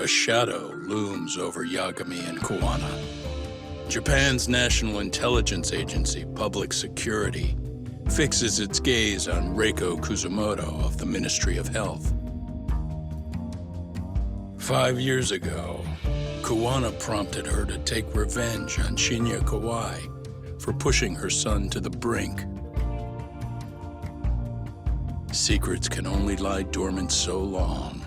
a shadow looms over Yagami and Kuwana. Japan's National Intelligence Agency, Public Security, fixes its gaze on Reiko Kuzumoto of the Ministry of Health. 5 years ago, Kuwana prompted her to take revenge on Shinya Kawai for pushing her son to the brink. Secrets can only lie dormant so long,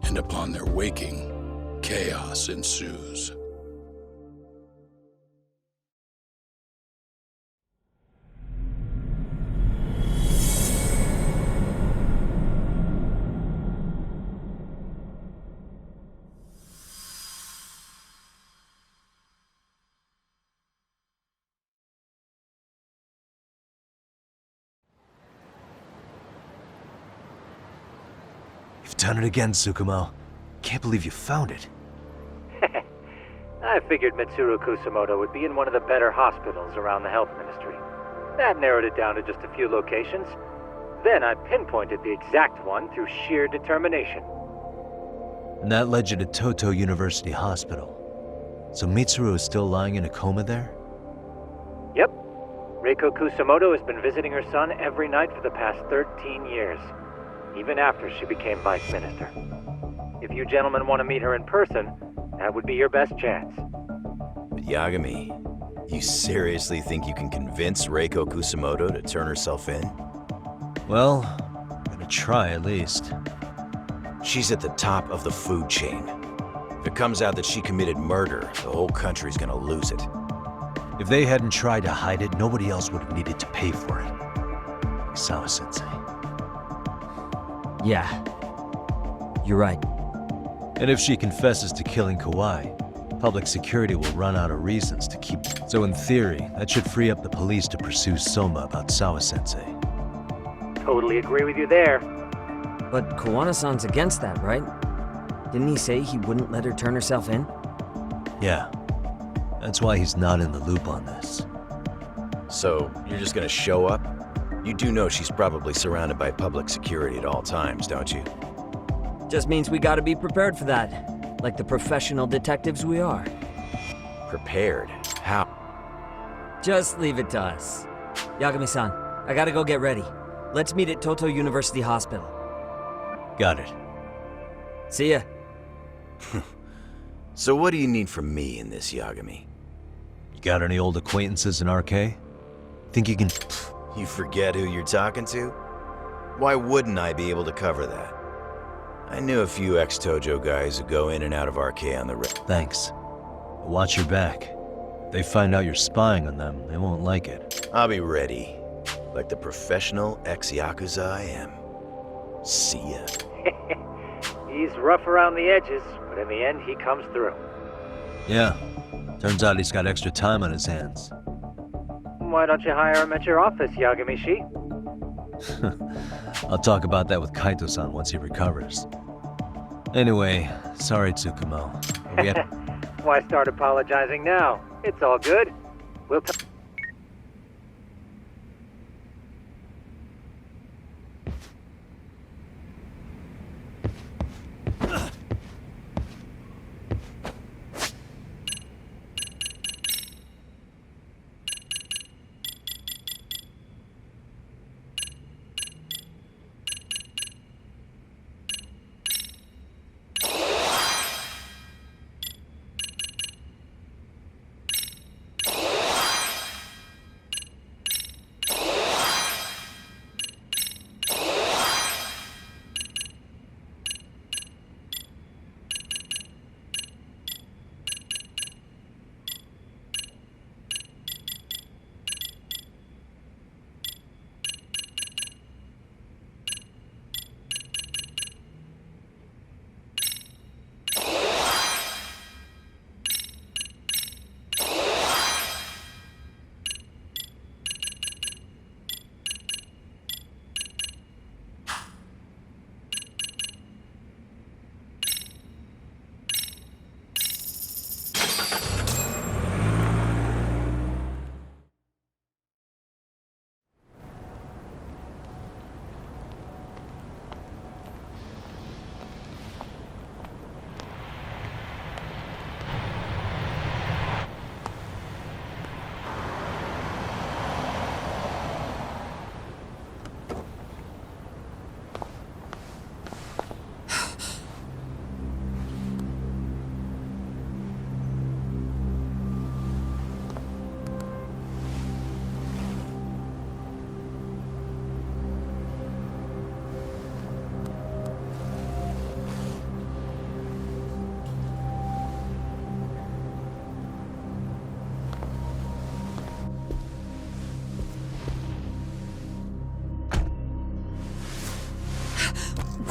and upon their waking, chaos ensues. You've done it again, Tsukumo. Can't believe you found it. I figured Mitsuru Kusumoto would be in one of the better hospitals around the health ministry. That narrowed it down to just a few locations. Then I pinpointed the exact one through sheer determination. And that led you to Toto University Hospital. So Mitsuru is still lying in a coma there? Yep. Reiko Kusumoto has been visiting her son every night for the past 13 years. Even after she became vice minister. If you gentlemen want to meet her in person, that would be your best chance. But Yagami, you seriously think you can convince Reiko Kusumoto to turn herself in? Well, I'm gonna try at least. She's at the top of the food chain. If it comes out that she committed murder, the whole country's gonna lose it. If they hadn't tried to hide it, nobody else would have needed to pay for it. Sawa-sensei. Yeah. You're right. And if she confesses to killing Kawai, public security will run out of reasons to keep... So in theory, that should free up the police to pursue Soma about Sawa-sensei. Totally agree with you there. But Kuwana-san's against that, right? Didn't he say he wouldn't let her turn herself in? Yeah. That's why he's not in the loop on this. So, you're just gonna show up? You do know she's probably surrounded by public security at all times, don't you? Just means we gotta be prepared for that. Like the professional detectives we are. Prepared? How? Just leave it to us. Yagami-san, I gotta go get ready. Let's meet at Toto University Hospital. Got it. See ya. So what do you need from me in this, Yagami? You got any old acquaintances in RK? Think you can... You forget who you're talking to? Why wouldn't I be able to cover that? I knew a few ex-Tojo guys who go in and out of RK on the Thanks. Watch your back. If they find out you're spying on them, they won't like it. I'll be ready. Like the professional ex-Yakuza I am. See ya. He's rough around the edges, but in the end he comes through. Yeah. Turns out he's got extra time on his hands. Why don't you hire him at your office, Yagami-shi? I'll talk about that with Kaito-san once he recovers. Anyway, sorry, Tsukumo. Why start apologizing now? It's all good. We'll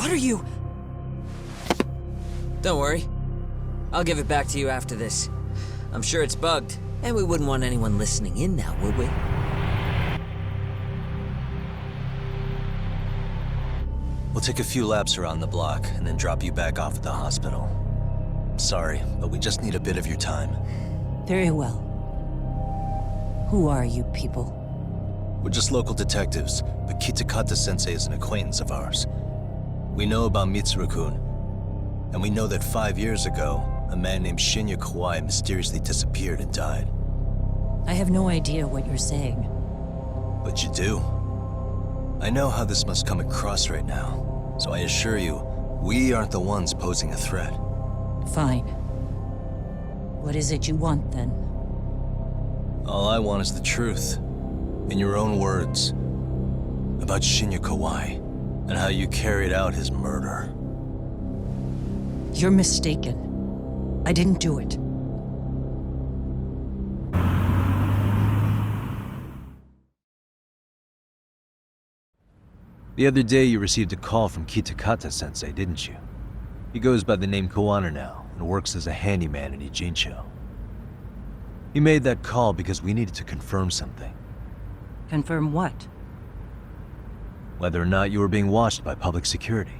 What are you? Don't worry. I'll give it back to you after this. I'm sure it's bugged, and we wouldn't want anyone listening in now, would we? We'll take a few laps around the block and then drop you back off at the hospital. Sorry, but we just need a bit of your time. Very well. Who are you people? We're just local detectives, but Kitakata-sensei is an acquaintance of ours. We know about Mitsuru-kun, and we know that 5 years ago, a man named Shinya Kawai mysteriously disappeared and died. I have no idea what you're saying. But you do. I know how this must come across right now, so I assure you, we aren't the ones posing a threat. Fine. What is it you want, then? All I want is the truth. In your own words. About Shinya Kawai, and how you carried out his murder. You're mistaken. I didn't do it. The other day you received a call from Kitakata-sensei, didn't you? He goes by the name Koana now, and works as a handyman in Ijincho. He made that call because we needed to confirm something. Confirm what? Whether or not you were being watched by public security.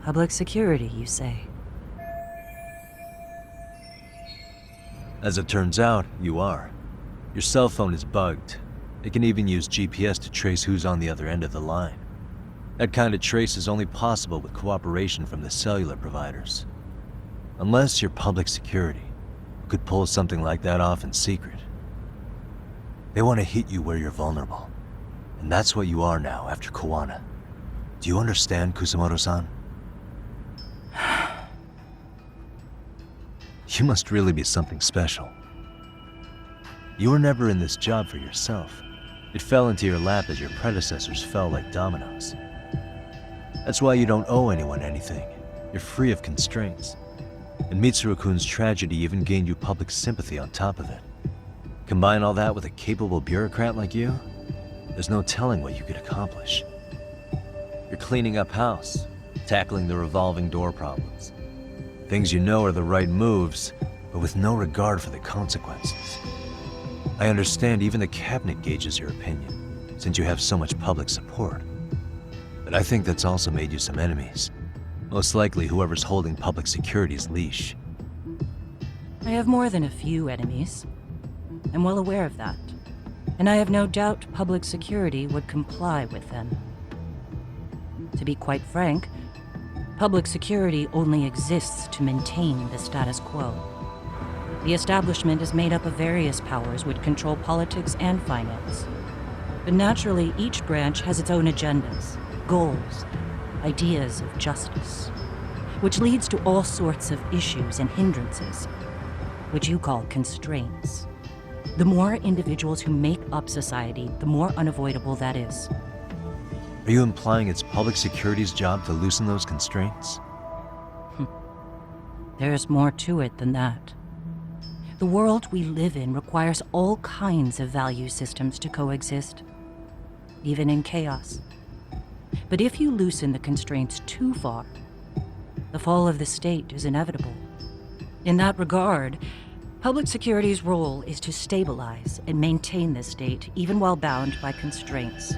Public security, you say? As it turns out, you are. Your cell phone is bugged. It can even use GPS to trace who's on the other end of the line. That kind of trace is only possible with cooperation from the cellular providers. Unless you're public security, who could pull something like that off in secret. They want to hit you where you're vulnerable. And that's what you are now after Koana. Do you understand, Kusamoto-san? You must really be something special. You were never in this job for yourself. It fell into your lap as your predecessors fell like dominoes. That's why you don't owe anyone anything. You're free of constraints. And Mitsuru-kun's tragedy even gained you public sympathy on top of it. Combine all that with a capable bureaucrat like you, there's no telling what you could accomplish. You're cleaning up house, tackling the revolving door problems. Things you know are the right moves, but with no regard for the consequences. I understand even the cabinet gauges your opinion, since you have so much public support. But I think that's also made you some enemies. Most likely whoever's holding public security's leash. I have more than a few enemies. I'm well aware of that. And I have no doubt public security would comply with them. To be quite frank, public security only exists to maintain the status quo. The establishment is made up of various powers which control politics and finance. But naturally, each branch has its own agendas, goals, ideas of justice, which leads to all sorts of issues and hindrances, which you call constraints. The more individuals who make up society, the more unavoidable that is. Are you implying it's public security's job to loosen those constraints? There's more to it than that. The world we live in requires all kinds of value systems to coexist, even in chaos. But if you loosen the constraints too far, the fall of the state is inevitable. In that regard, public security's role is to stabilize and maintain the state, even while bound by constraints.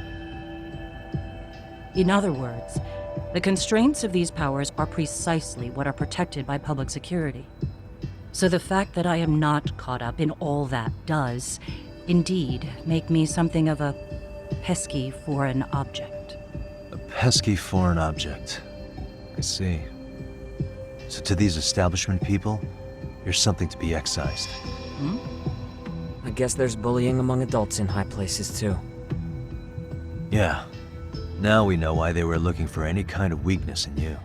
In other words, the constraints of these powers are precisely what are protected by public security. So the fact that I am not caught up in all that does, indeed, make me something of a pesky foreign object. A pesky foreign object. I see. So to these establishment people, you're something to be excised. I guess there's bullying among adults in high places too. Yeah. Now we know why they were looking for any kind of weakness in you.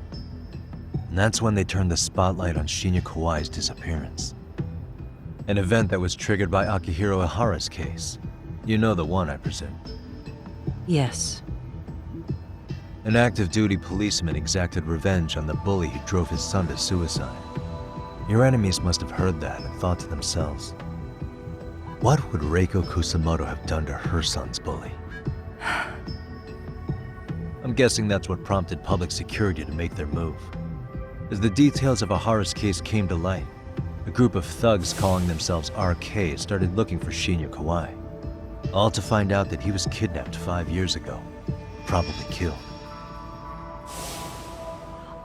And that's when they turned the spotlight on Shinya Kawai's disappearance. An event that was triggered by Akihiro Ihara's case. You know the one, I presume. Yes. An active duty policeman exacted revenge on the bully who drove his son to suicide. Your enemies must have heard that and thought to themselves, what would Reiko Kusamoto have done to her son's bully? I'm guessing that's what prompted public security to make their move. As the details of Ahara's case came to light, a group of thugs calling themselves RK started looking for Shinya Kawai, all to find out that he was kidnapped 5 years ago, probably killed.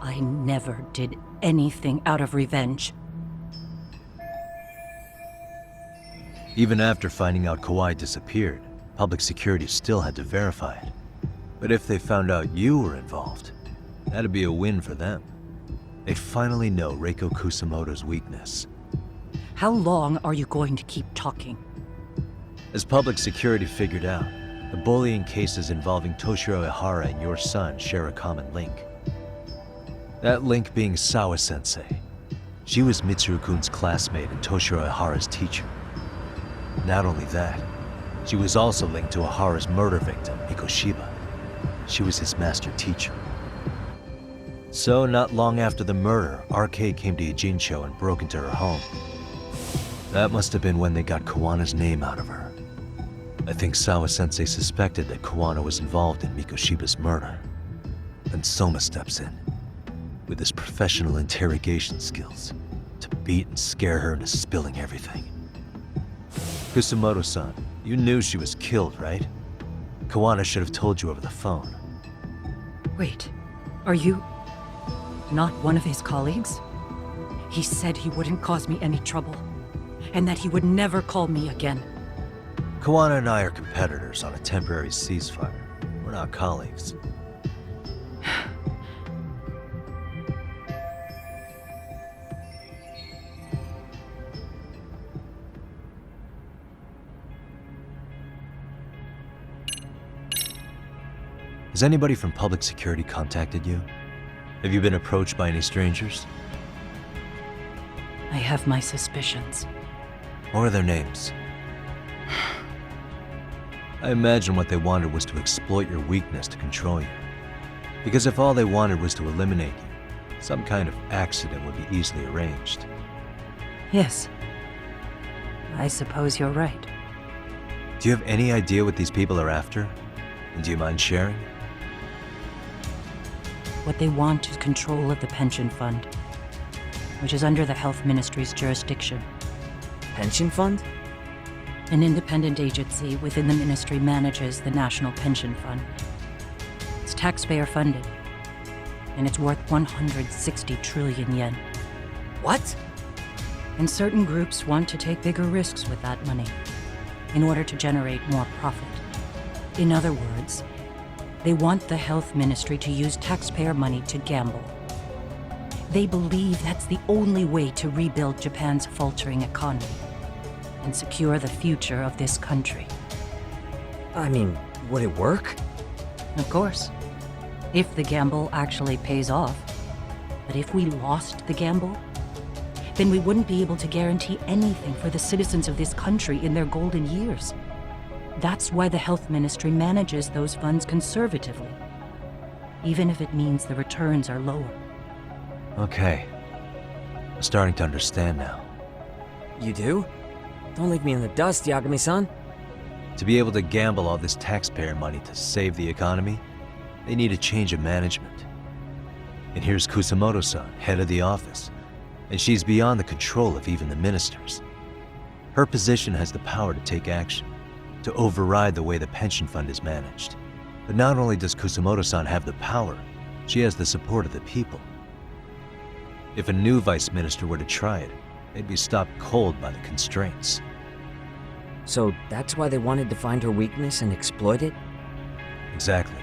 I never did anything out of revenge. Even after finding out Kawai disappeared, public security still had to verify it. But if they found out you were involved, that'd be a win for them. They'd finally know Reiko Kusamoto's weakness. How long are you going to keep talking? As public security figured out, the bullying cases involving Toshiro Ihara and your son share a common link. That link being Sawa-sensei. She was Mitsuru-kun's classmate and Toshiro Ihara's teacher. Not only that, she was also linked to Ihara's murder victim, Mikoshiba. She was his master teacher. So, not long after the murder, RK came to Ijincho and broke into her home. That must have been when they got Kawana's name out of her. I think Sawa-sensei suspected that Kawana was involved in Mikoshiba's murder. Then Soma steps in, with his professional interrogation skills, to beat and scare her into spilling everything. Kusamoto-san, you knew she was killed, right? Kawana should have told you over the phone. Wait, are you not one of his colleagues? He said he wouldn't cause me any trouble, and that he would never call me again. Kawana and I are competitors on a temporary ceasefire. We're not colleagues. Has anybody from public security contacted you? Have you been approached by any strangers? I have my suspicions. What are their names? I imagine what they wanted was to exploit your weakness to control you. Because if all they wanted was to eliminate you, some kind of accident would be easily arranged. Yes. I suppose you're right. Do you have any idea what these people are after? And do you mind sharing? What they want is control of the pension fund, which is under the Health Ministry's jurisdiction. Pension fund? An independent agency within the ministry manages the National Pension Fund. It's taxpayer funded, and it's worth 160 trillion yen. What? And certain groups want to take bigger risks with that money in order to generate more profit. In other words, they want the health ministry to use taxpayer money to gamble. They believe that's the only way to rebuild Japan's faltering economy and secure the future of this country. I mean, would it work? Of course, if the gamble actually pays off. But if we lost the gamble, then we wouldn't be able to guarantee anything for the citizens of this country in their golden years. That's why the health ministry manages those funds conservatively, even if it means the returns are lower. Okay. I'm starting to understand now. You do? Don't leave me in the dust, Yagami-san. To be able to gamble all this taxpayer money to save the economy, they need a change of management. And here's Kusamoto-san, head of the office, and she's beyond the control of even the ministers. Her position has the power to take action, to override the way the pension fund is managed. But not only does Kusamoto-san have the power, she has the support of the people. If a new vice minister were to try it, they'd be stopped cold by the constraints. So that's why they wanted to find her weakness and exploit it? Exactly.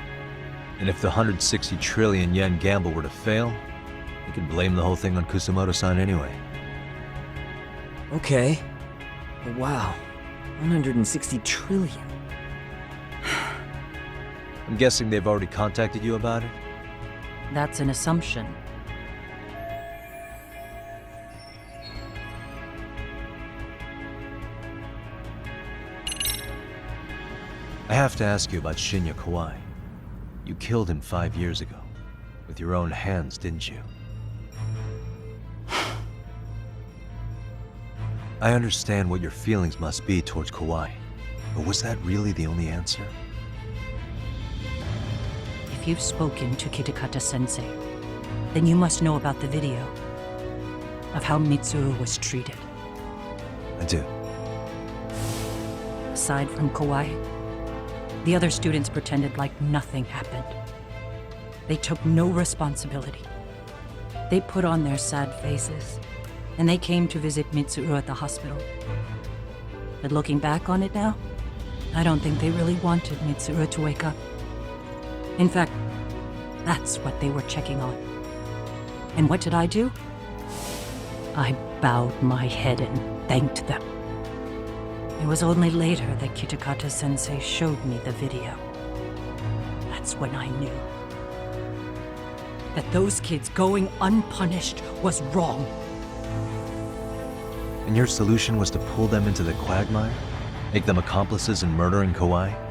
And if the 160 trillion yen gamble were to fail, they could blame the whole thing on Kusamoto-san anyway. Okay. But wow, 160 trillion. I'm guessing they've already contacted you about it? That's an assumption. I have to ask you about Shinya Kawai. You killed him 5 years ago. With your own hands, didn't you? I understand what your feelings must be towards Kawai, but was that really the only answer? If If you've spoken to Kitakata-sensei, then you must know about the video of how Mitsuru was treated. I do. Aside from Kawai, the other students pretended like nothing happened. They took no responsibility. They put on their sad faces, and they came to visit Mitsuru at the hospital. But looking back on it now, I don't think they really wanted Mitsuru to wake up. In fact, that's what they were checking on. And what did I do? I bowed my head and thanked them. It was only later that Kitakata-sensei showed me the video. That's when I knew that those kids going unpunished was wrong. And your solution was to pull them into the quagmire? Make them accomplices in murdering Kawai?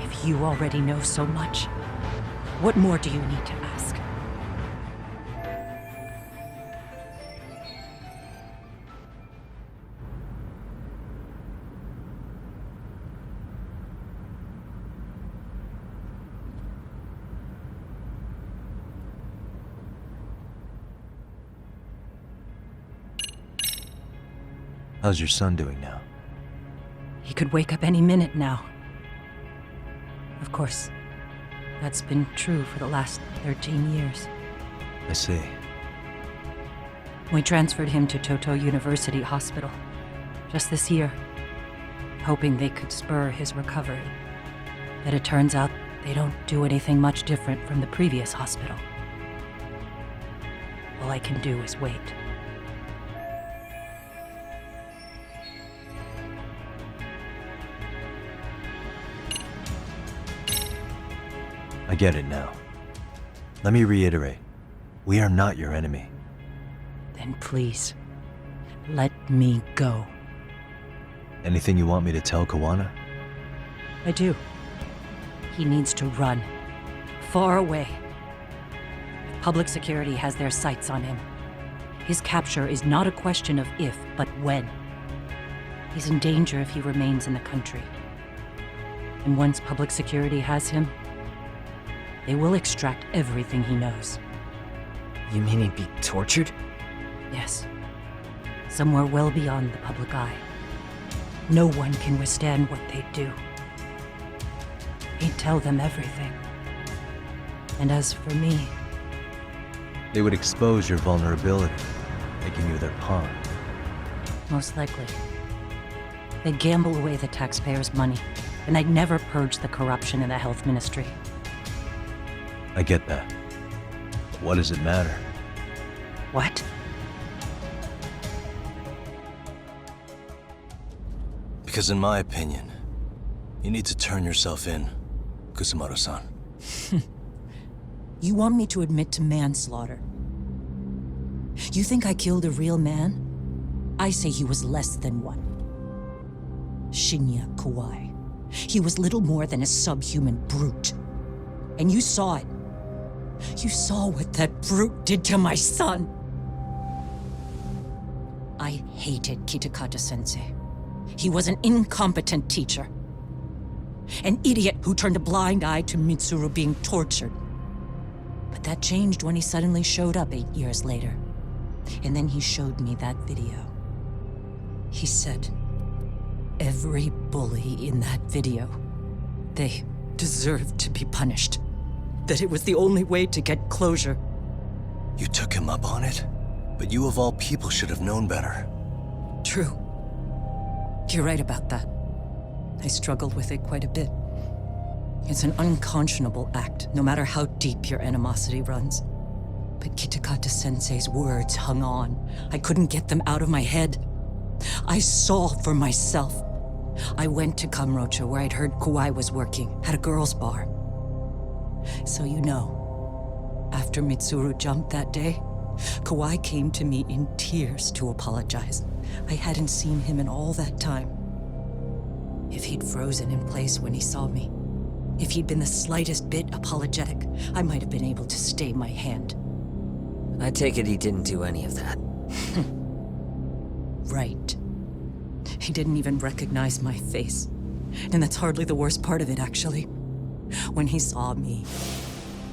If you already know so much, what more do you need to ask? How's your son doing now? He could wake up any minute now. Of course, that's been true for the last 13 years. I see. We transferred him to Toto University Hospital just this year, hoping they could spur his recovery. But it turns out they don't do anything much different from the previous hospital. All I can do is wait. I get it now. Let me reiterate. We are not your enemy. Then please, let me go. Anything you want me to tell Kawana? I do. He needs to run. Far away. Public security has their sights on him. His capture is not a question of if, but when. He's in danger if he remains in the country. And once public security has him, they will extract everything he knows. You mean he'd be tortured? Yes. Somewhere well beyond the public eye. No one can withstand what they do. He'd tell them everything. And as for me, They would expose your vulnerability, making you their pawn. most likely. They'd gamble away the taxpayers' money, and they'd never purge the corruption in the health ministry. I get that. But what does it matter? What? Because in my opinion, you need to turn yourself in, Kusumoto-san. You want me to admit to manslaughter? You think I killed a real man? I say he was less than one. Shinya Kawai. He was little more than a subhuman brute. And you saw it. You saw what that brute did to my son. I hated Kitakata-sensei. He was an incompetent teacher. An idiot who turned a blind eye to Mitsuru being tortured. But that changed when he suddenly showed up 8 years later. And then he showed me that video. He said, every bully in that video, they deserved to be punished. That it was the only way to get closure. You took him up on it? But you of all people should have known better. True. You're right about that. I struggled with it quite a bit. It's an unconscionable act, no matter how deep your animosity runs. But Kitakata-sensei's words hung on. I couldn't get them out of my head. I saw for myself. I went to Kamurocho, where I'd heard Kawai was working, at a girls' bar. So you know, after Mitsuru jumped that day, Kawai came to me in tears to apologize. I hadn't seen him in all that time. If he'd frozen in place when he saw me, if he'd been the slightest bit apologetic, I might have been able to stay my hand. I take it he didn't do any of that. Right. He didn't even recognize my face. And that's hardly the worst part of it, actually. When he saw me,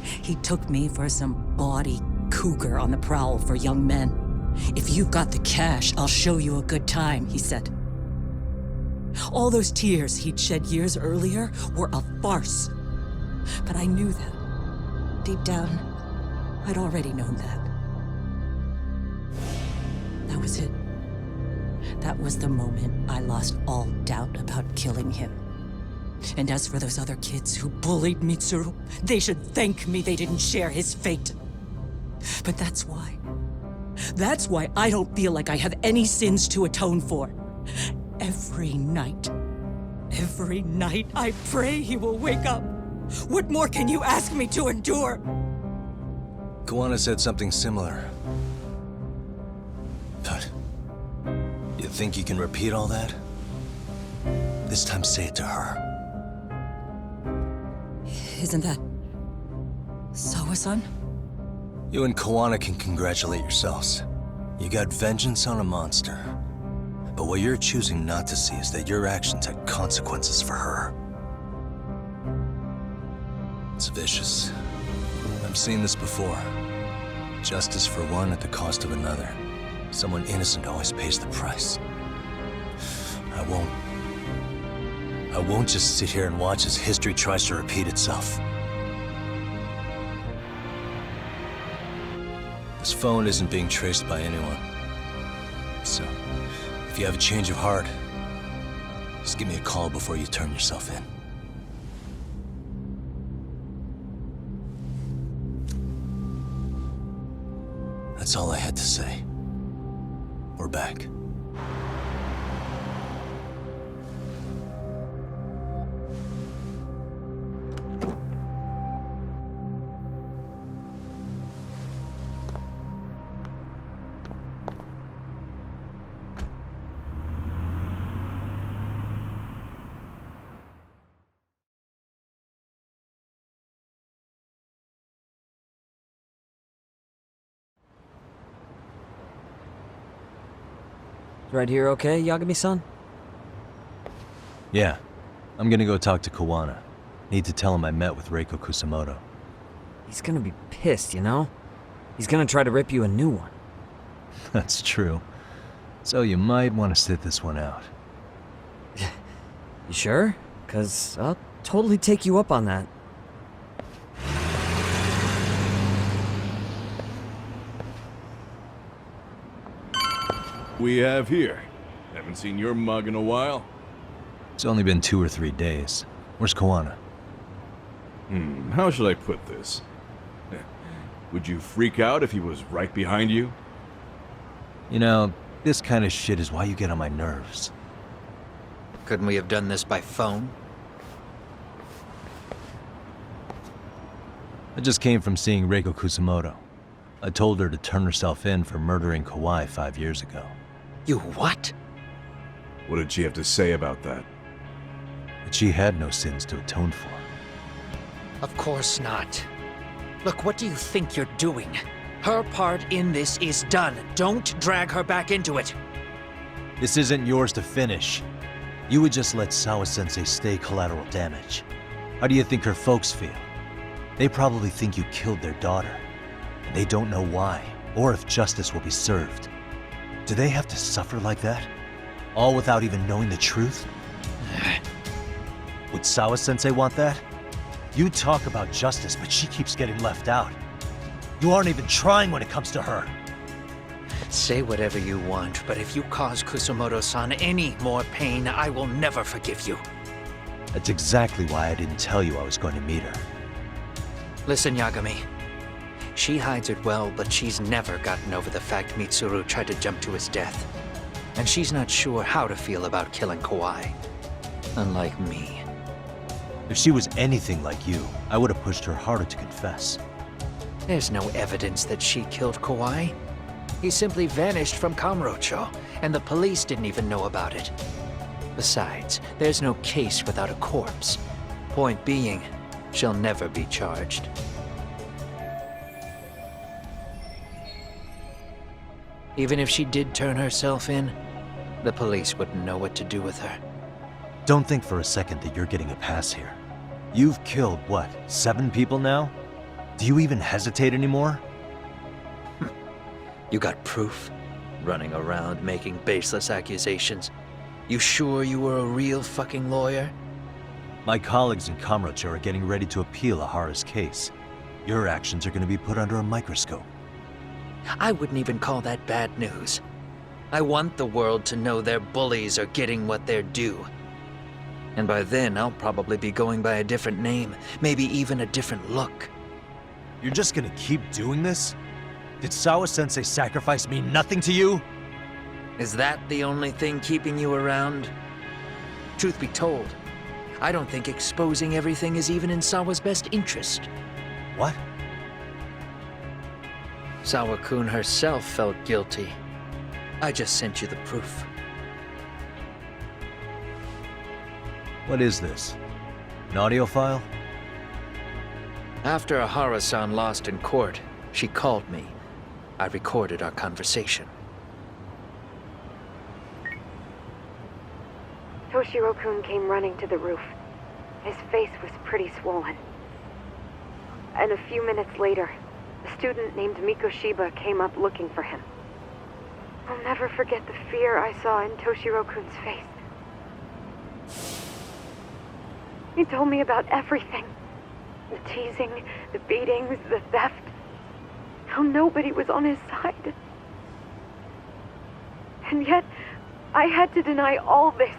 he took me for some bawdy cougar on the prowl for young men. "If you've got the cash, I'll show you a good time," he said. All those tears he'd shed years earlier were a farce. But I knew that. Deep down, I'd already known that. That was it. That was the moment I lost all doubt about killing him. And as for those other kids who bullied Mitsuru, they should thank me they didn't share his fate. But that's why I don't feel like I have any sins to atone for. Every night I pray he will wake up. What more can you ask me to endure? Koana said something similar. But you think you can repeat all that? This time say it to her. Isn't that Sawa-san? You and Koana can congratulate yourselves. You got vengeance on a monster. But what you're choosing not to see is that your actions had consequences for her. It's vicious. I've seen this before. Justice for one at the cost of another. Someone innocent always pays the price. I won't just sit here and watch as history tries to repeat itself. This phone isn't being traced by anyone. So, if you have a change of heart, just give me a call before you turn yourself in. That's all I had to say. We're back. Right here okay, Yagami-san? Yeah. I'm gonna go talk to Koana. Need to tell him I met with Reiko Kusamoto. He's gonna be pissed, you know? He's gonna try to rip you a new one. That's true. So you might want to sit this one out. You sure? 'Cause I'll totally take you up on that. We have here. Haven't seen your mug in a while. It's only been 2 or 3 days. Where's Koana? How should I put this? Would you freak out if he was right behind you? You know, this kind of shit is why you get on my nerves. Couldn't we have done this by phone? I just came from seeing Reiko Kusamoto. I told her to turn herself in for murdering Kawai 5 years ago. You what? What did she have to say about that? But she had no sins to atone for. Of course not. Look, what do you think you're doing? Her part in this is done. Don't drag her back into it. This isn't yours to finish. You would just let Sawa-sensei stay collateral damage. How do you think her folks feel? They probably think you killed their daughter. And they don't know why, or if justice will be served. Do they have to suffer like that? All without even knowing the truth? Would Sawa-sensei want that? You talk about justice, but she keeps getting left out. You aren't even trying when it comes to her. Say whatever you want, but if you cause Kusamoto-san any more pain, I will never forgive you. That's exactly why I didn't tell you I was going to meet her. Listen, Yagami. She hides it well, but she's never gotten over the fact Mitsuru tried to jump to his death. And she's not sure how to feel about killing Kawai. Unlike me. If she was anything like you, I would have pushed her harder to confess. There's no evidence that she killed Kawai. He simply vanished from Kamurocho, and the police didn't even know about it. Besides, there's no case without a corpse. Point being, she'll never be charged. Even if she did turn herself in, the police wouldn't know what to do with her. Don't think for a second that you're getting a pass here. You've killed, what, 7 people now? Do you even hesitate anymore? You got proof? Running around making baseless accusations. You sure you were a real fucking lawyer? My colleagues in Kamurocho are getting ready to appeal Ahara's case. Your actions are going to be put under a microscope. I wouldn't even call that bad news. I want the world to know their bullies are getting what they're due. And by then, I'll probably be going by a different name, maybe even a different look. You're just gonna keep doing this? Did Sawa-sensei sacrifice mean nothing to you? Is that the only thing keeping you around? Truth be told, I don't think exposing everything is even in Sawa's best interest. What? Sawa-kun herself felt guilty. I just sent you the proof. What is this? An audio file? After Ahara-san lost in court, she called me. I recorded our conversation. Toshiro-kun came running to the roof. His face was pretty swollen. And a few minutes later, a student named Mikoshiba came up looking for him. I'll never forget the fear I saw in Toshiro-kun's face. He told me about everything. The teasing, the beatings, the theft. How nobody was on his side. And yet, I had to deny all this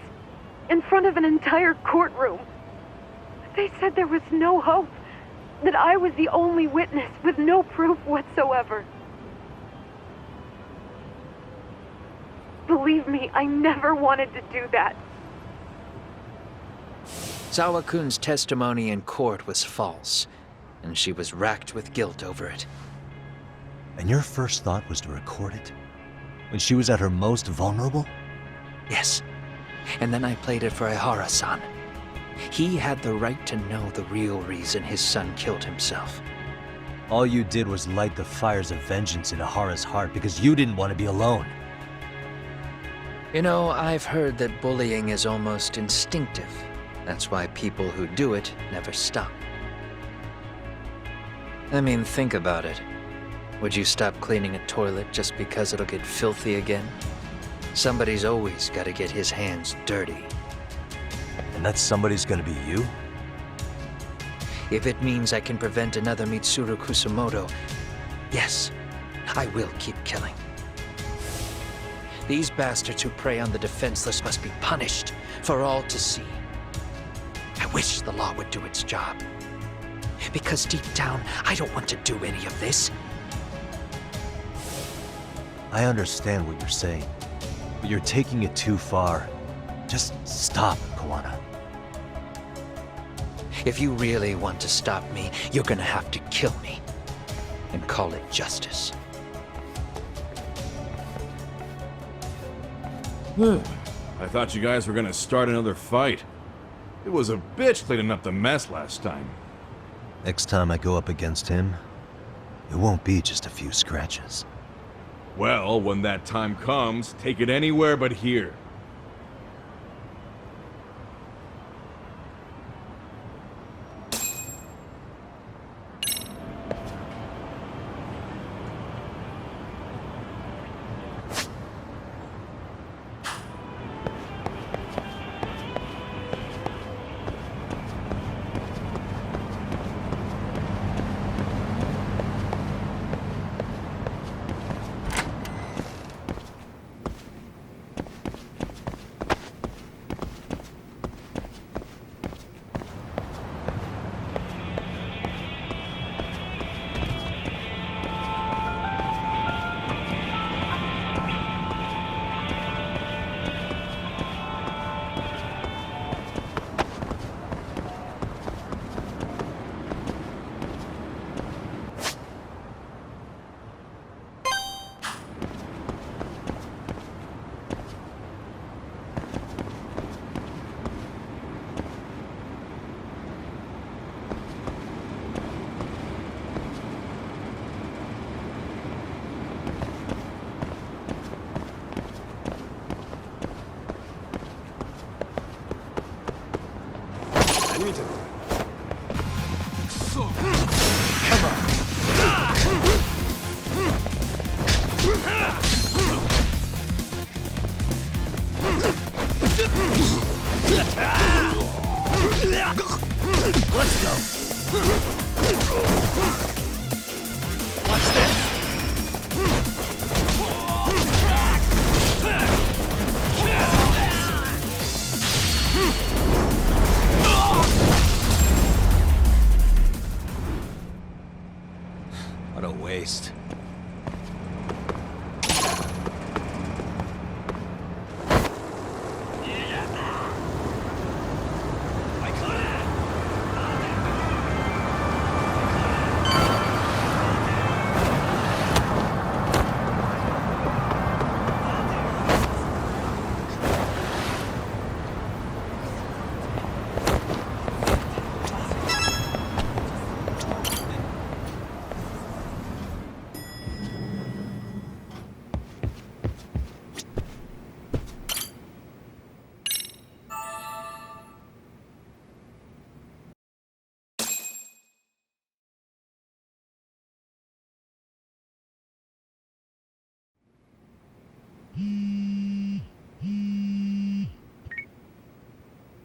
in front of an entire courtroom. They said there was no hope, that I was the only witness with no proof whatsoever. Believe me, I never wanted to do that. Sawa-kun's testimony in court was false, and she was racked with guilt over it. And your first thought was to record it? When she was at her most vulnerable? Yes, and then I played it for Ihara-san. He had the right to know the real reason his son killed himself. All you did was light the fires of vengeance in Ahara's heart because you didn't want to be alone. You know, I've heard that bullying is almost instinctive. That's why people who do it never stop. I mean, think about it. Would you stop cleaning a toilet just because it'll get filthy again? Somebody's always got to get his hands dirty. And that somebody's gonna be you? If it means I can prevent another Mitsuru Kusumoto, yes, I will keep killing. These bastards who prey on the defenseless must be punished for all to see. I wish the law would do its job. Because deep down, I don't want to do any of this. I understand what you're saying, but you're taking it too far. Just stop, Kawana. If you really want to stop me, you're gonna have to kill me. And call it justice. I thought you guys were gonna start another fight. It was a bitch cleaning up the mess last time. Next time I go up against him, it won't be just a few scratches. Well, when that time comes, take it anywhere but here.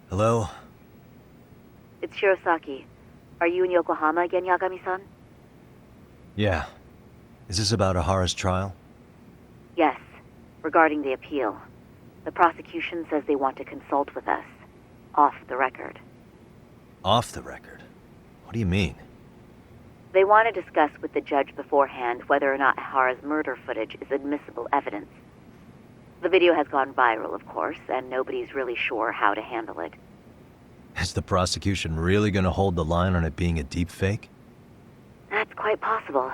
Hello? It's Shirosaki. Are you in Yokohama again, Yagami-san? Yeah. Is this about Ahara's trial? Yes. Regarding the appeal. The prosecution says they want to consult with us. Off the record. Off the record? What do you mean? They want to discuss with the judge beforehand whether or not Ahara's murder footage is admissible evidence. The video has gone viral, of course, and nobody's really sure how to handle it. Is the prosecution really gonna hold the line on it being a deepfake? That's quite possible.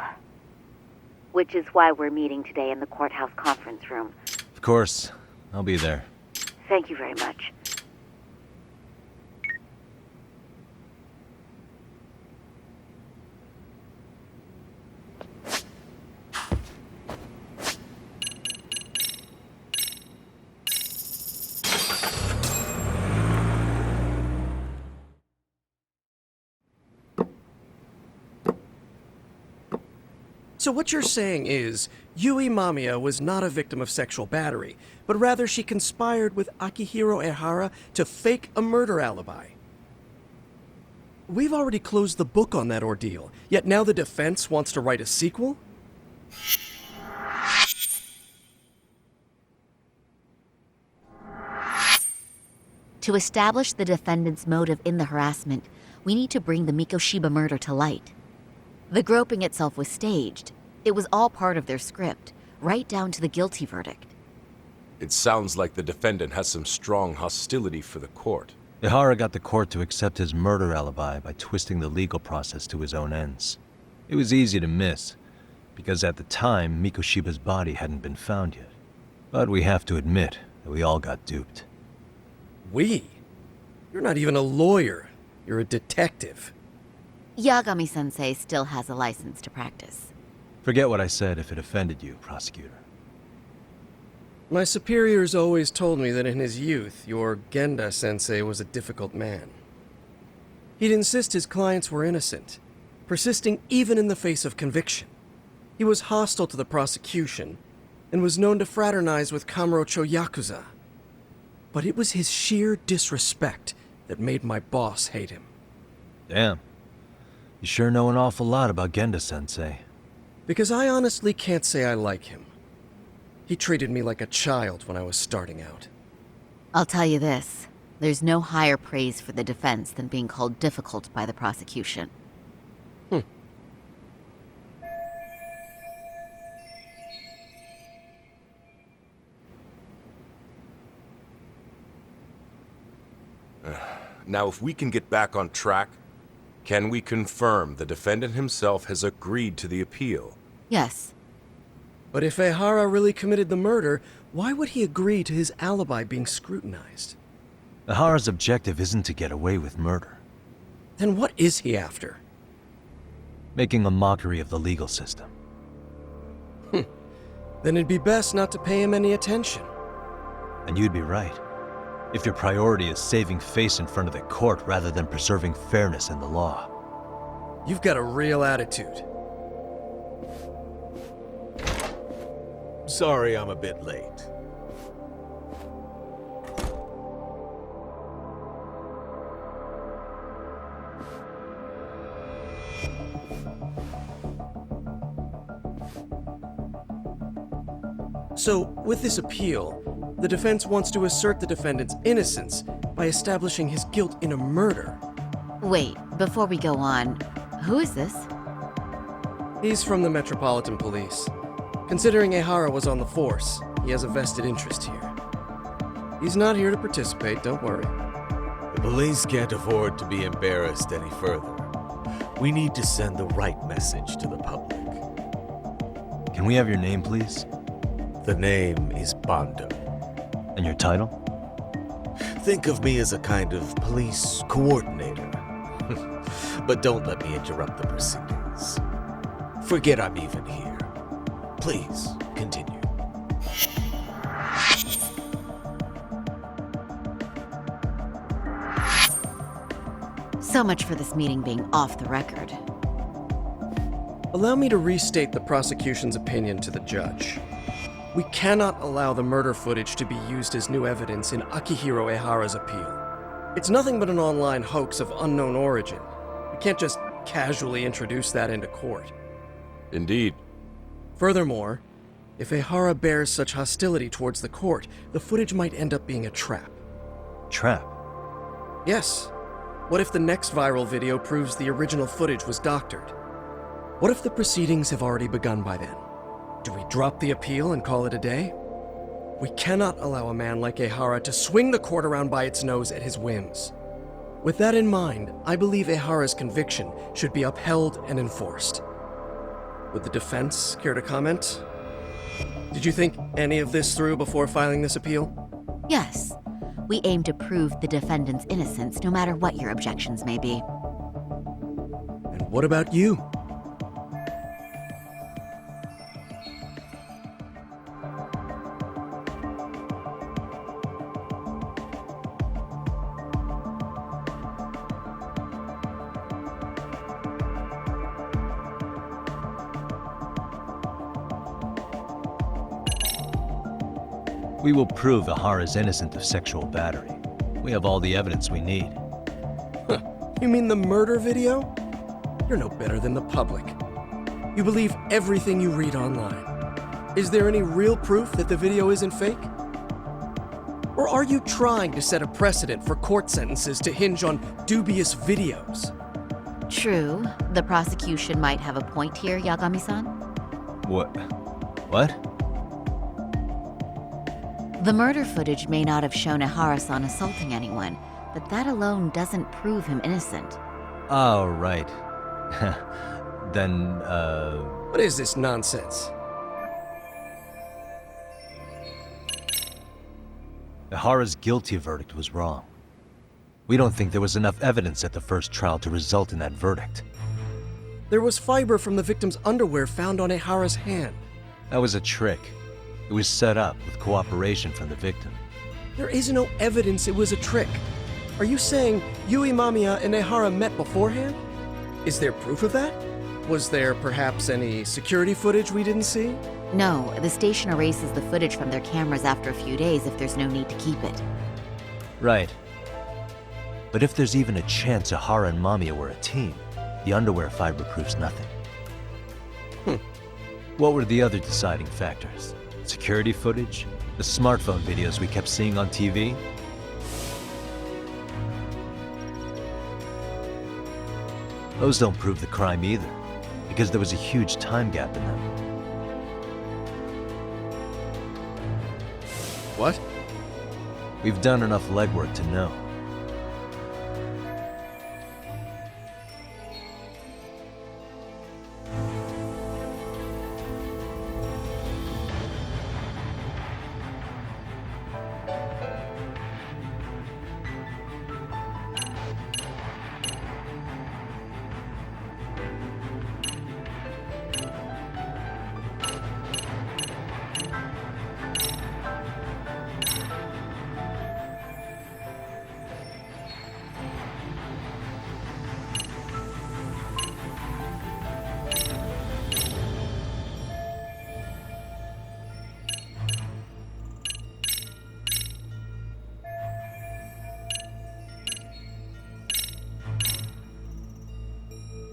Which is why we're meeting today in the courthouse conference room. Of course. I'll be there. Thank you very much. So what you're saying is, Yui Mamiya was not a victim of sexual battery, but rather she conspired with Akihiro Ehara to fake a murder alibi. We've already closed the book on that ordeal, yet now the defense wants to write a sequel? To establish the defendant's motive in the harassment, we need to bring the Mikoshiba murder to light. The groping itself was staged. It was all part of their script, right down to the guilty verdict. It sounds like the defendant has some strong hostility for the court. Ehara got the court to accept his murder alibi by twisting the legal process to his own ends. It was easy to miss, because at the time, Mikoshiba's body hadn't been found yet. But we have to admit that we all got duped. We? You're not even a lawyer. You're a detective. Yagami-sensei still has a license to practice. Forget what I said if it offended you, prosecutor. My superiors always told me that in his youth, your Genda-sensei was a difficult man. He'd insist his clients were innocent, persisting even in the face of conviction. He was hostile to the prosecution, and was known to fraternize with Kamurocho Yakuza. But it was his sheer disrespect that made my boss hate him. Damn. You sure know an awful lot about Genda-sensei. Because I honestly can't say I like him. He treated me like a child when I was starting out. I'll tell you this. There's no higher praise for the defense than being called difficult by the prosecution. Now, if we can get back on track, can we confirm the defendant himself has agreed to the appeal? Yes. But if Ehara really committed the murder, why would he agree to his alibi being scrutinized? Ehara's objective isn't to get away with murder. Then what is he after? Making a mockery of the legal system. Then it'd be best not to pay him any attention. And you'd be right. If your priority is saving face in front of the court rather than preserving fairness in the law. You've got a real attitude. Sorry I'm a bit late. So, with this appeal, the defense wants to assert the defendant's innocence by establishing his guilt in a murder. Wait, before we go on, who is this? He's from the Metropolitan Police. Considering Ehara was on the force, he has a vested interest here. He's not here to participate, don't worry. The police can't afford to be embarrassed any further. We need to send the right message to the public. Can we have your name, please? The name is Bando. And your title? Think of me as a kind of police coordinator. But don't let me interrupt the proceedings. Forget I'm even here. Please, continue. So much for this meeting being off the record. Allow me to restate the prosecution's opinion to the judge. We cannot allow the murder footage to be used as new evidence in Akihiro Ehara's appeal. It's nothing but an online hoax of unknown origin. You can't just casually introduce that into court. Indeed. Furthermore, if Ehara bears such hostility towards the court, the footage might end up being a trap. Trap? Yes. What if the next viral video proves the original footage was doctored? What if the proceedings have already begun by then? Do we drop the appeal and call it a day? We cannot allow a man like Ehara to swing the court around by its nose at his whims. With that in mind, I believe Ehara's conviction should be upheld and enforced. Would the defense care to comment? Did you think any of this through before filing this appeal? Yes. We aim to prove the defendant's innocence, no matter what your objections may be. And what about you? We will prove Ehara is innocent of sexual battery. We have all the evidence we need. You mean the murder video? You're no better than the public. You believe everything you read online. Is there any real proof that the video isn't fake? Or are you trying to set a precedent for court sentences to hinge on dubious videos? True. The prosecution might have a point here, Yagami-san. What? The murder footage may not have shown Ehara-san assaulting anyone, but that alone doesn't prove him innocent. Oh, right. Then, What is this nonsense? Ehara's guilty verdict was wrong. We don't think there was enough evidence at the first trial to result in that verdict. There was fiber from the victim's underwear found on Ehara's hand. That was a trick. It was set up with cooperation from the victim. There is no evidence it was a trick. Are you saying Yui Mamiya and Ehara met beforehand? Is there proof of that? Was there perhaps any security footage we didn't see? No, the station erases the footage from their cameras after a few days if there's no need to keep it. Right. But if there's even a chance Ehara and Mamiya were a team, the underwear fiber proves nothing. What were the other deciding factors? Security footage? The smartphone videos we kept seeing on TV? Those don't prove the crime either, because there was a huge time gap in them. What? We've done enough legwork to know.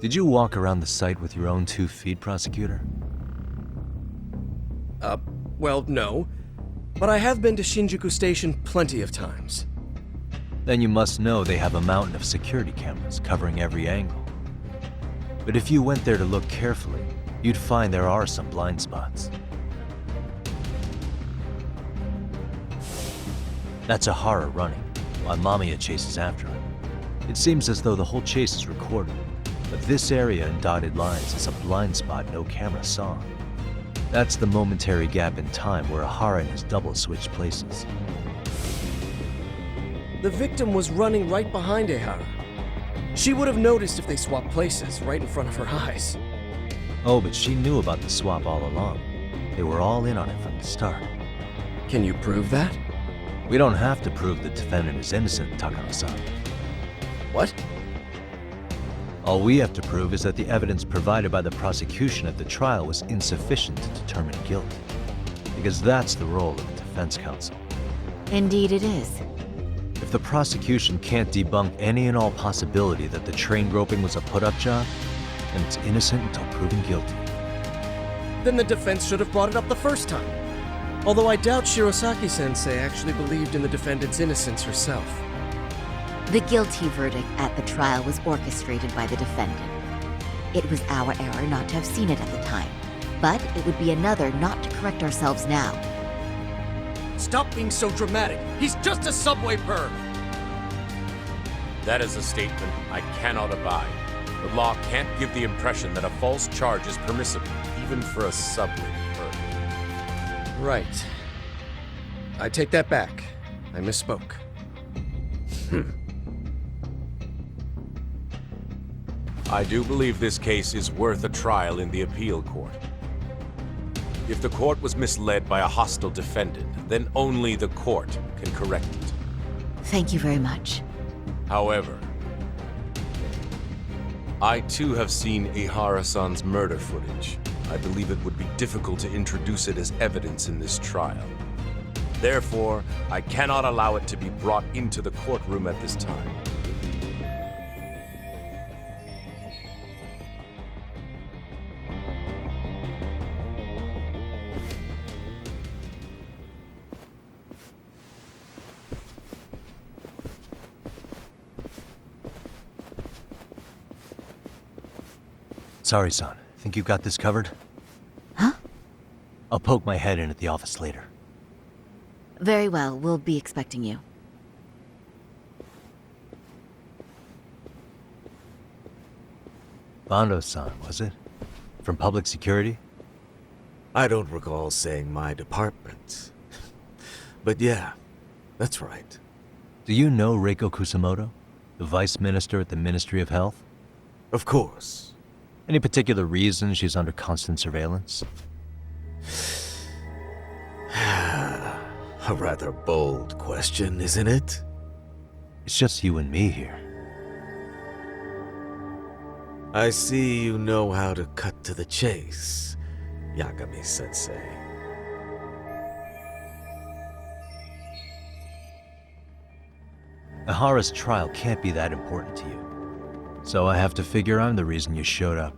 Did you walk around the site with your own 2 feet, prosecutor? Well, no. But I have been to Shinjuku Station plenty of times. Then you must know they have a mountain of security cameras covering every angle. But if you went there to look carefully, you'd find there are some blind spots. That's Ehara running, while Mamiya chases after him. It seems as though the whole chase is recorded, but this area in dotted lines is a blind spot no camera saw. That's the momentary gap in time where Ehara and his double switched places. The victim was running right behind Ehara. She would have noticed if they swapped places right in front of her eyes. Oh, but she knew about the swap all along. They were all in on it from the start. Can you prove that? We don't have to prove the defendant is innocent, Takano-san. What? All we have to prove is that the evidence provided by the prosecution at the trial was insufficient to determine guilt. Because that's the role of the defense counsel. Indeed it is. If If the prosecution can't debunk any and all possibility that the train groping was a put-up job, then it's innocent until proven guilty. Then the defense should have brought it up the first time. Although I doubt Shirosaki-sensei actually believed in the defendant's innocence herself. The guilty verdict at the trial was orchestrated by the defendant. It was our error not to have seen it at the time, but it would be another not to correct ourselves now. Stop being so dramatic. He's just a subway perv. That is a statement I cannot abide. The law can't give the impression that a false charge is permissible, even for a subway perv. Right. I take that back. I misspoke. I do believe this case is worth a trial in the appeal court. If the court was misled by a hostile defendant, then only the court can correct it. Thank you very much. However, I too have seen Ihara-san's murder footage. I believe it would be difficult to introduce it as evidence in this trial. Therefore, I cannot allow it to be brought into the courtroom at this time. Sorry, son. Think you got this covered? Huh? I'll poke my head in at the office later. Very well, we'll be expecting you. Bando-san, was it? From public security? I don't recall saying my department. But yeah, that's right. Do you know Reiko Kusamoto, the vice minister at the Ministry of Health? Of course. Any particular reason she's under constant surveillance? A rather bold question, isn't it? It's just you and me here. I see you know how to cut to the chase, Yagami-sensei. Ihara's trial can't be that important to you. So I have to figure I'm the reason you showed up.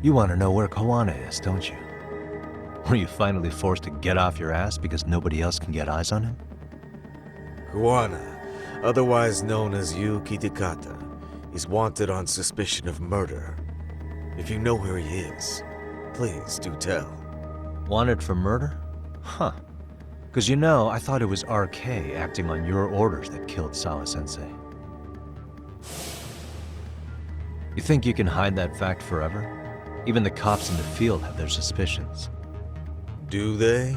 You want to know where Kawana is, don't you? Were you finally forced to get off your ass because nobody else can get eyes on him? Kawana, otherwise known as Yu Kitakata, is wanted on suspicion of murder. If you know where he is, please do tell. Wanted for murder? Huh. Because you know, I thought it was RK acting on your orders that killed Sawa-sensei. You think you can hide that fact forever? Even the cops in the field have their suspicions. Do they?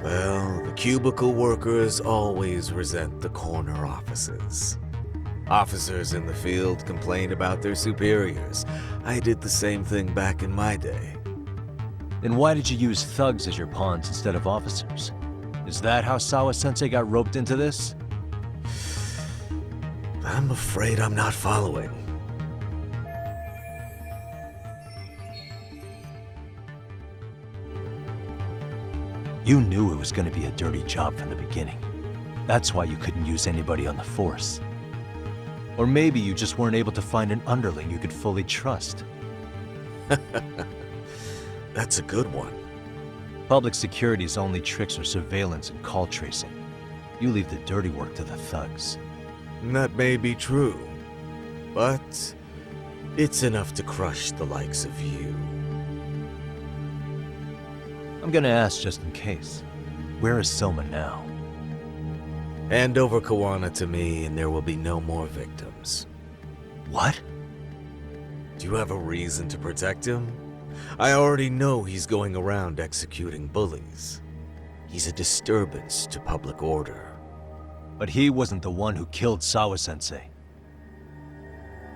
Well, the cubicle workers always resent the corner offices. Officers in the field complain about their superiors. I did the same thing back in my day. Then why did you use thugs as your pawns instead of officers? Is that how Sawa-sensei got roped into this? I'm afraid I'm not following. You knew it was going to be a dirty job from the beginning. That's why you couldn't use anybody on the force. Or maybe you just weren't able to find an underling you could fully trust. That's a good one. Public security's only tricks are surveillance and call tracing. You leave the dirty work to the thugs. That may be true, but it's enough to crush the likes of you. I'm gonna ask just in case. Where is Soma now? Hand over Kawana to me and there will be no more victims. What? Do you have a reason to protect him? I already know he's going around executing bullies. He's a disturbance to public order. But he wasn't the one who killed Sawa-sensei.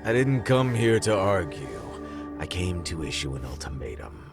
I didn't come here to argue. I came to issue an ultimatum.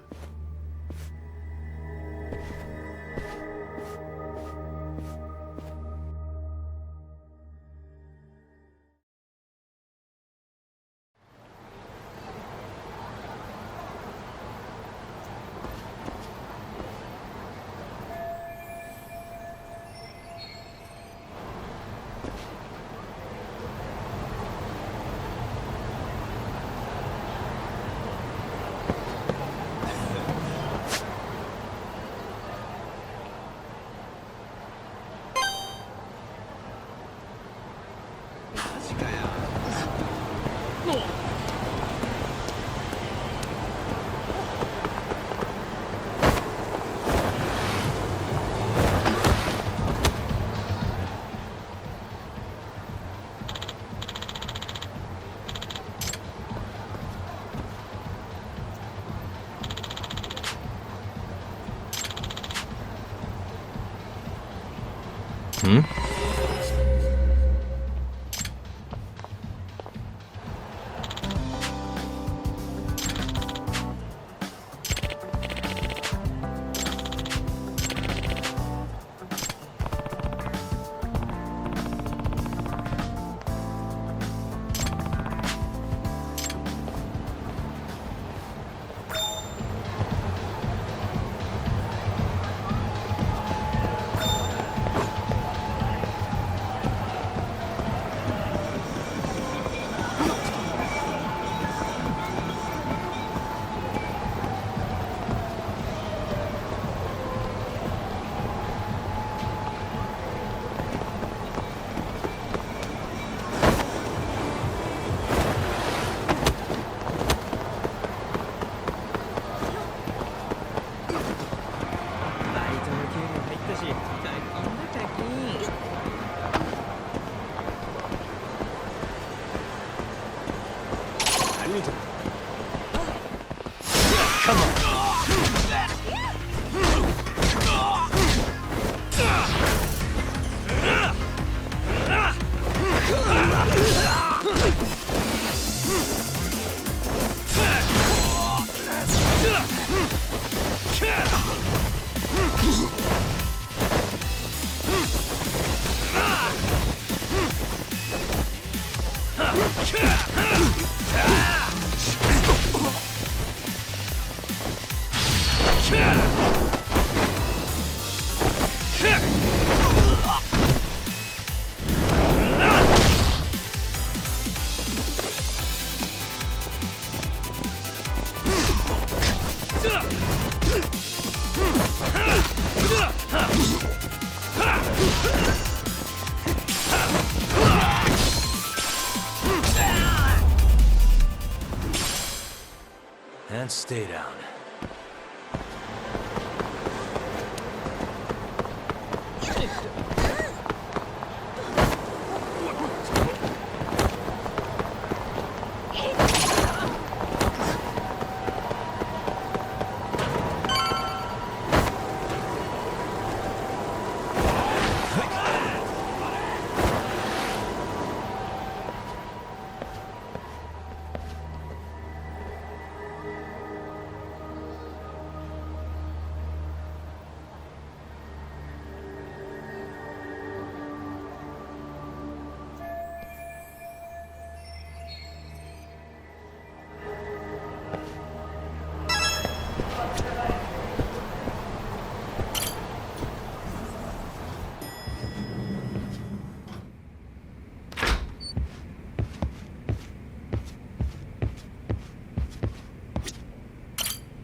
and stay down.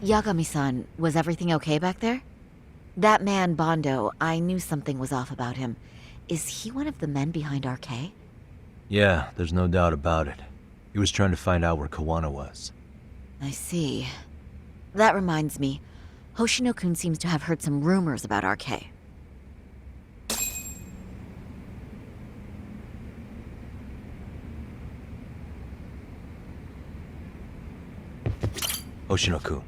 Yagami-san, was everything okay back there? That man, Bondo, I knew something was off about him. Is he one of the men behind RK? Yeah, there's no doubt about it. He was trying to find out where Kawana was. I see. That reminds me, Hoshino-kun seems to have heard some rumors about RK. Hoshino-kun,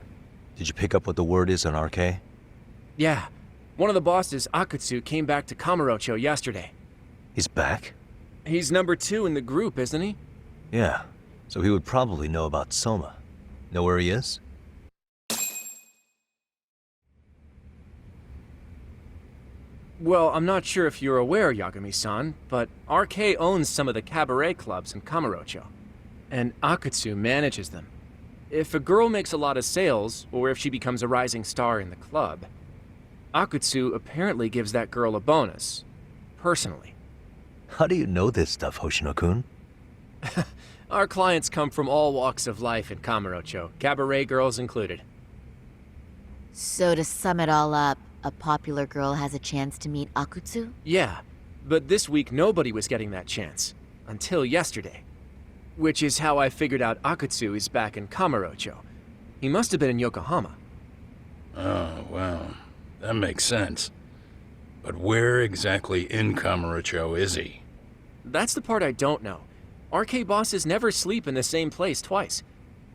did you pick up what the word is on RK? Yeah. One of the bosses, Akutsu, came back to Kamurocho yesterday. He's back? He's number 2 in the group, isn't he? Yeah, so he would probably know about Soma. Know where he is? Well, I'm not sure if you're aware, Yagami-san, but RK owns some of the cabaret clubs in Kamurocho, and Akutsu manages them. If a girl makes a lot of sales, or if she becomes a rising star in the club, Akutsu apparently gives that girl a bonus, personally. How do you know this stuff, Hoshino-kun? Our clients come from all walks of life in Kamurocho, cabaret girls included. So to sum it all up, a popular girl has a chance to meet Akutsu? Yeah, but this week nobody was getting that chance. Until yesterday. Which is how I figured out Akutsu is back in Kamurocho. He must have been in Yokohama. Oh, well, that makes sense. But where exactly in Kamurocho is he? That's the part I don't know. RK bosses never sleep in the same place twice.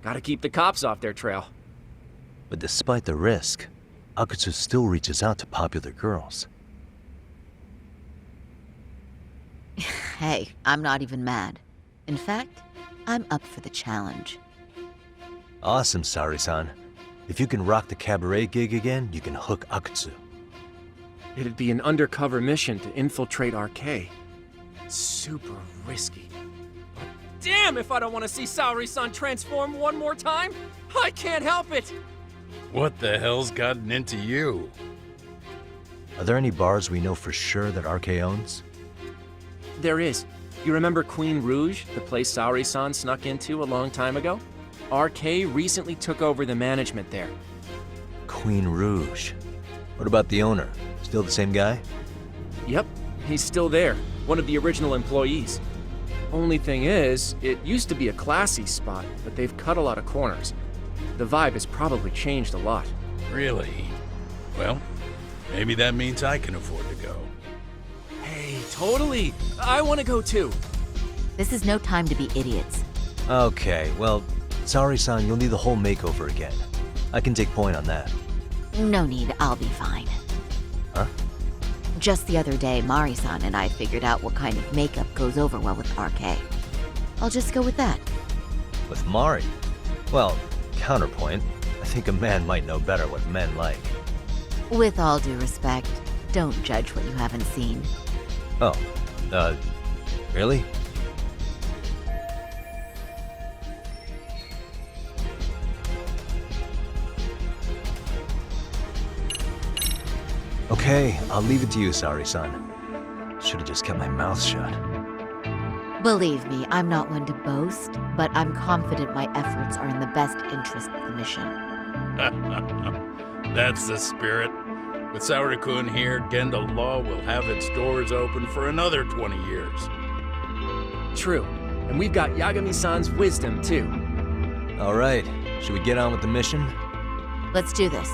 Gotta keep the cops off their trail. But despite the risk, Akutsu still reaches out to popular girls. Hey, I'm not even mad. In fact, I'm up for the challenge. Awesome, Sari-san. If you can rock the cabaret gig again, you can hook Akutsu. It'd be an undercover mission to infiltrate RK. Super risky. But damn if I don't want to see Saori-san transform one more time! I can't help it! What the hell's gotten into you? Are there any bars we know for sure that RK owns? There is. You remember Queen Rouge, the place Saori-san snuck into a long time ago? RK recently took over the management there. Queen Rouge. What about the owner? Still the same guy? Yep, he's still there. One of the original employees. Only thing is, it used to be a classy spot, but they've cut a lot of corners. The vibe has probably changed a lot. Really? Well, maybe that means I can afford to go. Hey, totally! I want to go too! This is no time to be idiots. Okay, well, Saori-san, you'll need the whole makeover again. I can take point on that. No need, I'll be fine. Huh? Just the other day, Mari-san and I figured out what kind of makeup goes over well with RK. I'll just go with that. With Mari? Well, counterpoint, I think a man might know better what men like. With all due respect, don't judge what you haven't seen. Oh, really? Okay, I'll leave it to you, Saori-san. Should've just kept my mouth shut. Believe me, I'm not one to boast, but I'm confident my efforts are in the best interest of the mission. That's the spirit. With Saori-kun here, Genda Law will have its doors open for another 20 years. True. And we've got Yagami-san's wisdom, too. All right, Should we get on with the mission? Let's do this.